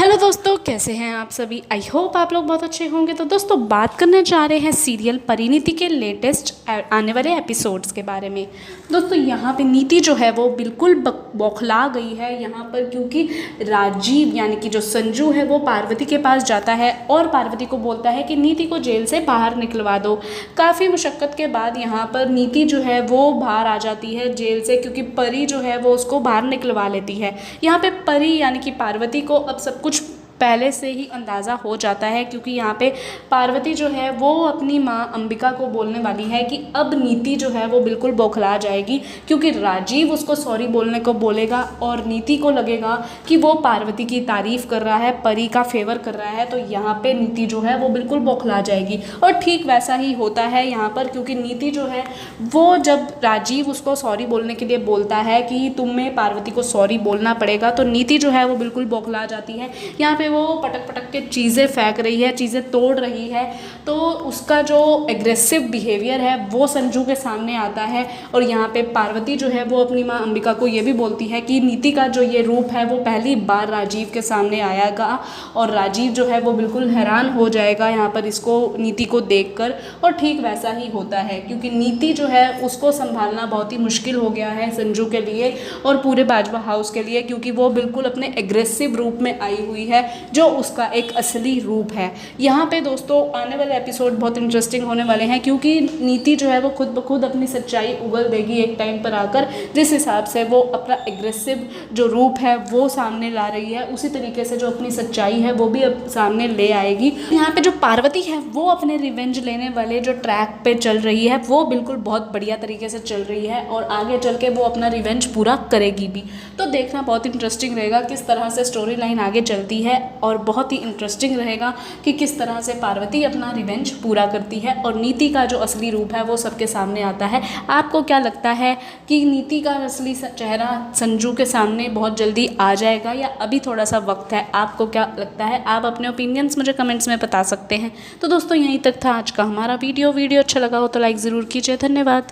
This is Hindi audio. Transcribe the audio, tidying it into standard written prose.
हेलो दोस्तों, कैसे हैं आप सभी। आई होप आप लोग बहुत अच्छे होंगे। तो दोस्तों, बात करने जा रहे हैं सीरियल परिणीति के लेटेस्ट आने वाले एपिसोड्स के बारे में। दोस्तों, यहाँ पे नीति जो है वो बिल्कुल बौखला गई है यहाँ पर, क्योंकि राजीव यानी कि जो संजू है वो पार्वती के पास जाता है और पार्वती को बोलता है कि नीति को जेल से बाहर निकलवा दो। काफ़ी मुशक्क़त के बाद यहाँ पर नीति जो है वो बाहर आ जाती है जेल से, क्योंकि परी जो है वो उसको बाहर निकलवा लेती है। यहाँ पे परी यानी कि पार्वती को अब सब कुछ पहले से ही अंदाज़ा हो जाता है, क्योंकि यहाँ पे पार्वती जो है वो अपनी माँ अंबिका को बोलने वाली है कि अब नीति जो है वो बिल्कुल बौखला जाएगी, क्योंकि राजीव उसको सॉरी बोलने को बोलेगा और नीति को लगेगा कि वो पार्वती की तारीफ़ कर रहा है, परी का फेवर कर रहा है। तो यहाँ पे नीति जो है वो बिल्कुल बौखला जाएगी और ठीक वैसा ही होता है यहाँ पर, क्योंकि नीति जो है वो जब राजीव उसको सॉरी बोलने के लिए बोलता है कि तुम्हें पार्वती को सॉरी बोलना पड़ेगा, तो नीति जो है वो बिल्कुल बौखला जाती है। यहाँ पे वो पटक पटक के चीज़ें फेंक रही है, चीज़ें तोड़ रही है, तो उसका जो एग्रेसिव बिहेवियर है वो संजू के सामने आता है। और यहाँ पे पार्वती जो है वो अपनी माँ अंबिका को ये भी बोलती है कि नीति का जो ये रूप है वो पहली बार राजीव के सामने आएगा और राजीव जो है वो बिल्कुल हैरान हो जाएगा यहाँ पर इसको नीति को देखकर। और ठीक वैसा ही होता है, क्योंकि नीति जो है उसको संभालना बहुत ही मुश्किल हो गया है संजू के लिए और पूरे बाजवा हाउस के लिए, क्योंकि वो बिल्कुल अपने एग्रेसिव रूप में आई हुई है जो उसका एक असली रूप है। यहाँ पे दोस्तों आने वाले एपिसोड बहुत इंटरेस्टिंग होने वाले हैं, क्योंकि नीति जो है वो खुद ब खुद अपनी सच्चाई उगल देगी एक टाइम पर आकर। जिस हिसाब से वो अपना एग्रेसिव जो रूप है वो सामने ला रही है, उसी तरीके से जो अपनी सच्चाई है वो भी अब सामने ले आएगी। यहाँ पे जो पार्वती है वो अपने रिवेंज लेने वाले जो ट्रैक पे चल रही है वो बिल्कुल बहुत बढ़िया तरीके से चल रही है और आगे चल के वो अपना रिवेंज पूरा करेगी भी। तो देखना बहुत इंटरेस्टिंग रहेगा किस तरह से स्टोरी लाइन आगे चलती है, और बहुत ही इंटरेस्टिंग रहेगा कि किस तरह से पार्वती अपना रिवेंज पूरा करती है और नीति का जो असली रूप है वो सबके सामने आता है। आपको क्या लगता है कि नीति का असली चेहरा संजू के सामने बहुत जल्दी आ जाएगा या अभी थोड़ा सा वक्त है? आपको क्या लगता है? आप अपने ओपिनियंस मुझे कमेंट्स में बता सकते हैं। तो दोस्तों, यहीं तक था आज का हमारा वीडियो अच्छा लगा हो तो लाइक ज़रूर कीजिए। धन्यवाद।